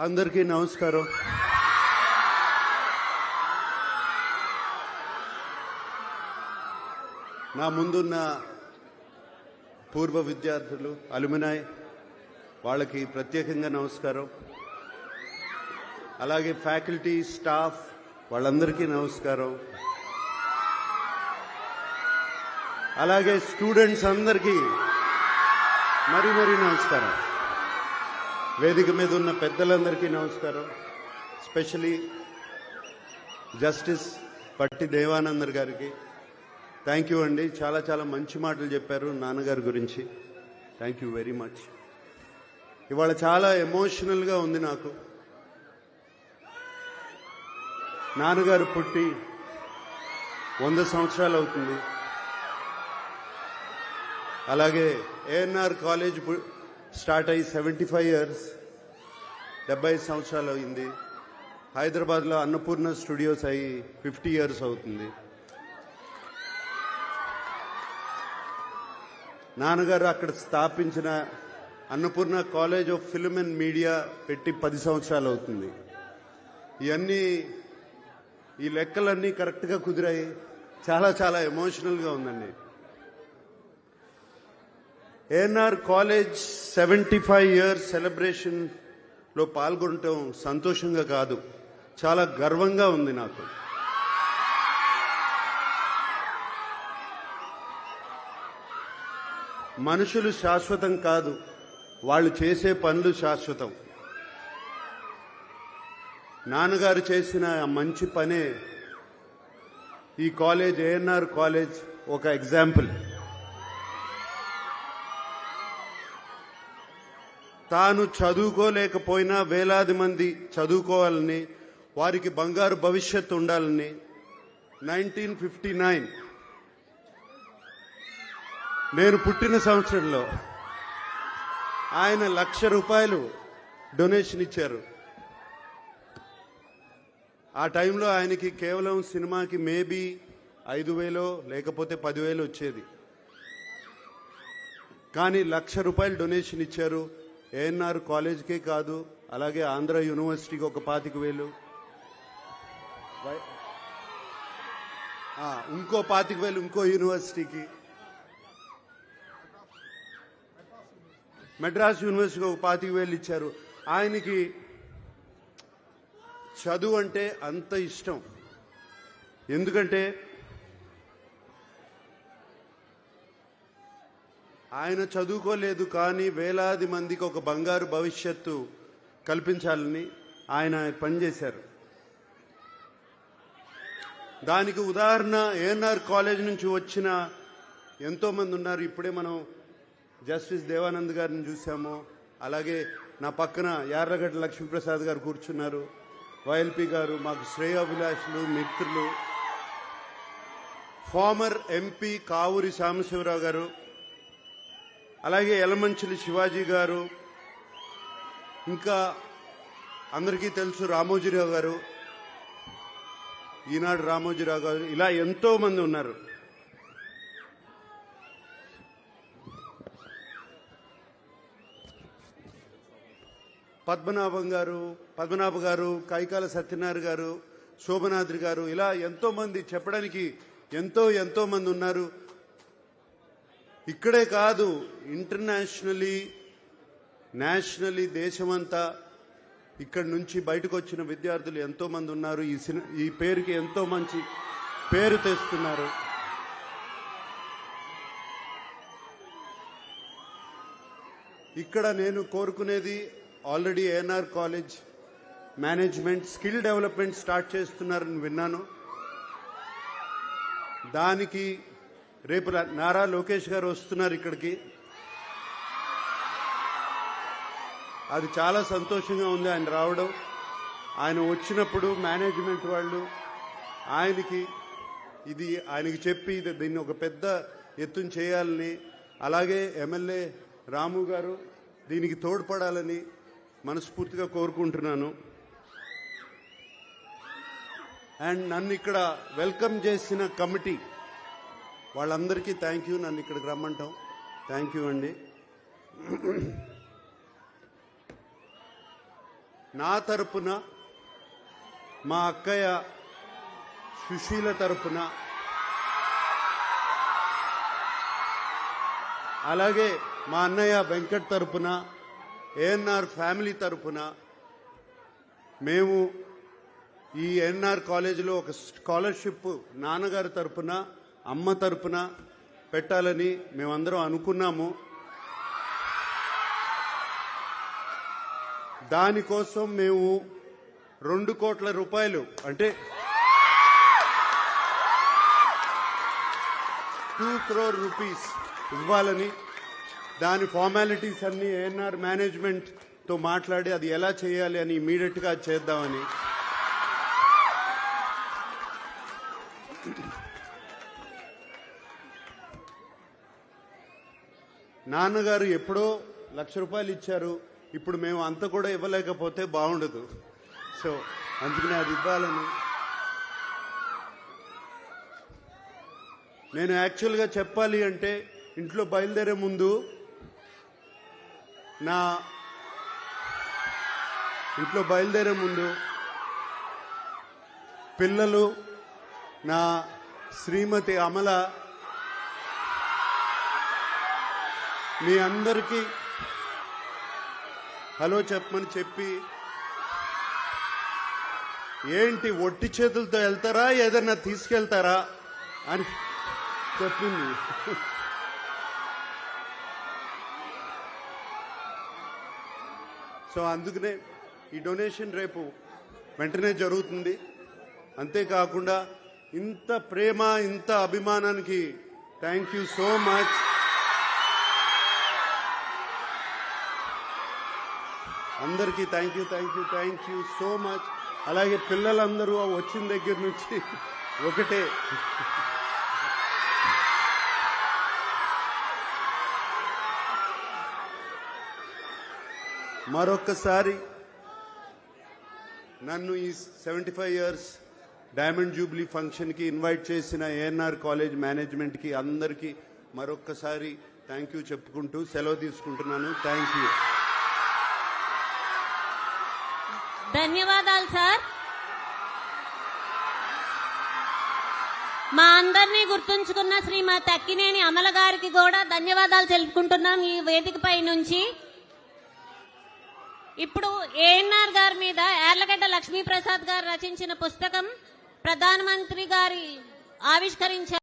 అందరికీ నమస్కారం. నా ముందున్న పూర్వ విద్యార్థులు అలుమినాయ్ వాళ్ళకి ప్రత్యేకంగా నమస్కారం. అలాగే ఫ్యాకల్టీ స్టాఫ్ వాళ్ళందరికీ నమస్కారం. అలాగే స్టూడెంట్స్ అందరికీ మరీ నమస్కారం. వేదిక మీద ఉన్న పెద్దలందరికీ నమస్కారం. స్పెషలీ జస్టిస్ పట్టి దేవానందర్ గారికి థ్యాంక్ యూ అండి. చాలా మంచి మాటలు చెప్పారు నాన్నగారి గురించి. Thank you very much. ఇవాళ చాలా ఎమోషనల్గా ఉంది నాకు. నాన్నగారు పుట్టి 100 సంవత్సరాలు అవుతుంది. అలాగే ఏఎన్ఆర్ కాలేజ్ స్టార్ట్ అయ్యి 75 ఇయర్స్, 70 సంవత్సరాలు అయింది. హైదరాబాద్లో అన్నపూర్ణ స్టూడియోస్ అయ్యి 50 ఇయర్స్ అవుతుంది. నాన్నగారు అక్కడ స్థాపించిన Annapurna college of film and media పెట్టి 10 సంవత్సరాలు అవుతుంది. ఇవన్నీ ఈ లెక్కలన్నీ కరెక్ట్గా కుదిరాయి. చాలా ఎమోషనల్గా ఉందండి. ఏఎన్ఆర్ కాలేజ్ 75 ఇయర్స్ సెలబ్రేషన్లో పాల్గొనటం సంతోషంగా కాదు, చాలా గర్వంగా ఉంది నాకు. మనుషులు శాశ్వతం కాదు, వాళ్ళు చేసే పనులు శాశ్వతం. నాన్నగారు చేసిన మంచి పనే ఈ కాలేజ్, ఏఎన్ఆర్ కాలేజ్ ఒక ఎగ్జాంపుల్. తాను చదువుకోలేకపోయినా వేలాది మంది చదువుకోవాలని, వారికి బంగారు భవిష్యత్తు ఉండాలని 1959 నేను పుట్టిన సంవత్సరంలో ఆయన ₹1,00,000 డొనేషన్ ఇచ్చారు. ఆ టైంలో ఆయనకి కేవలం సినిమాకి మేబీ 5,000 లేకపోతే 10,000 వచ్చేది. కానీ ₹1,00,000 డొనేషన్ ఇచ్చారు. ఏఎన్ఆర్ కాలేజ్కే కాదు, అలాగే ఆంధ్ర యూనివర్సిటీకి ఒక 25,000, ఇంకో 25,000 ఇంకో యూనివర్సిటీకి, మెడ్రాస్ యూనివర్సిటీకి ఒక 25,000 ఇచ్చారు. ఆయనకి చదువు అంటే అంత ఇష్టం. ఎందుకంటే ఆయన చదువుకోలేదు, కానీ వేలాది మందికి ఒక బంగారు భవిష్యత్తు కల్పించాలని ఆయన పనిచేశారు. దానికి ఉదాహరణ ఏఎన్ఆర్ కాలేజ్ నుంచి వచ్చిన ఎంతోమంది ఉన్నారు. ఇప్పుడే మనం జస్టిస్ దేవానంద్ గారిని చూసాము. అలాగే నా పక్కన యార్లగడ్డ లక్ష్మీప్రసాద్ గారు కూర్చున్నారు. వైఎల్పి గారు మాకు శ్రేయోభిలాషులు, మిత్రులు. ఫార్మర్ ఎంపీ కావూరి సాంబశివరావు గారు, అలాగే యలమంచిలి శివాజీ గారు, ఇంకా అందరికీ తెలుసు రామోజీరావు గారు, ఈనాడు రామోజీరావు గారు, ఇలా ఎంతో మంది ఉన్నారు. పద్మనాభ గారు, కైకాల సత్యనారాయణ గారు, శోభనాద్రి గారు, ఇలా ఎంతో మంది, చెప్పడానికి ఎంతో మంది ఉన్నారు. ఇక్కడే కాదు, ఇంటర్నేషనలీ, నేషనలీ, దేశమంతా ఇక్కడి నుంచి బయటకు వచ్చిన విద్యార్థులు ఎంతో మంది ఉన్నారు. ఈ పేరుకి ఎంతో మంచి పేరు తెస్తున్నారు. ఇక్కడ నేను కోరుకునేది, already ANR college management skill development start చేస్తున్నారని విన్నాను. దానికి రేపు నారా లోకేష్ గారు వస్తున్నారు ఇక్కడికి. అది చాలా సంతోషంగా ఉంది ఆయన రావడం. ఆయన వచ్చినప్పుడు మేనేజ్మెంట్ వాళ్ళు ఆయనకి చెప్పి దీన్ని ఒక పెద్ద ఎత్తున చేయాలని, అలాగే ఎమ్మెల్యే రాము గారు దీనికి తోడ్పడాలని మనస్ఫూర్తిగా కోరుకుంటున్నాను. అండ్ నన్ను ఇక్కడ వెల్కమ్ చేసిన కమిటీ వాళ్ళందరికీ థ్యాంక్ యూ. నన్ను ఇక్కడికి రమ్మంటాం. థ్యాంక్ యూ అండి. నా తరపున, మా అక్కయ్య సుశీల తరపున, అలాగే మా అన్నయ్య వెంకట్ తరపున, ఏఎన్ఆర్ ఫ్యామిలీ తరపున మేము ఈ ఏఎన్ఆర్ కాలేజీలో ఒక స్కాలర్షిప్ నాన్నగారి తరపున, అమ్మ తరపున పెట్టాలని మేమందరం అనుకున్నాము. దానికోసం మేము 2 కోట్ల రూపాయలు అంటే 2 crore rupees ఇవ్వాలని, దాని ఫార్మాలిటీస్ అన్ని ఏఎన్ఆర్ మేనేజ్మెంట్తో మాట్లాడి అది ఎలా చేయాలి అని ఇమీడియట్గా చేద్దామని. నాన్నగారు ఎప్పుడో ₹1,00,000 ఇచ్చారు. ఇప్పుడు మేము అంత కూడా ఇవ్వలేకపోతే బాగుండదు. సో అందుకనే అది ఇవ్వాలని. నేను యాక్చువల్గా చెప్పాలి అంటే ఇంట్లో బయలుదేరే ముందు పిల్లలు, నా శ్రీమతి అమల, మీ అందరికీ హలో చెప్పమని చెప్పి, ఏంటి ఒట్టి చేతులతో వెళ్తారా ఏదన్నా తీసుకెళ్తారా అని చెప్పింది. సో అందుకనే ఈ డొనేషన్ రేపు వెంటనే జరుగుతుంది. అంతేకాకుండా ఇంత ప్రేమ, ఇంత అభిమానానికి థ్యాంక్ యూ సో మచ్. అందరికీ థ్యాంక్ యూ సో మచ్. అలాగే పిల్లలందరూ వచ్చిన దగ్గర నుంచి ఒకటే మరొక్కసారి నన్ను ఈ 75 years డైమండ్ జూబ్లీ ఫంక్షన్కి ఇన్వైట్ చేసిన ఏఎన్ఆర్ కాలేజ్ మేనేజ్మెంట్కి అందరికీ మరొక్కసారి థ్యాంక్ యూ చెప్పుకుంటూ సెలవు తీసుకుంటున్నాను. Thank you. ధన్యవాదాలు సార్. మా అందరినీ గుర్తుంచుకున్న శ్రీమతి అక్కినేని అమల గారికి కూడా ధన్యవాదాలు తెలుపుకుంటున్నాం ఈ వేదికపై నుంచి. ఇప్పుడు ఏఎన్ఆర్ గారి మీద యార్లగడ్డ లక్ష్మీప్రసాద్ గారు రచించిన పుస్తకం ప్రధానమంత్రి గారి ఆవిష్కరించారు.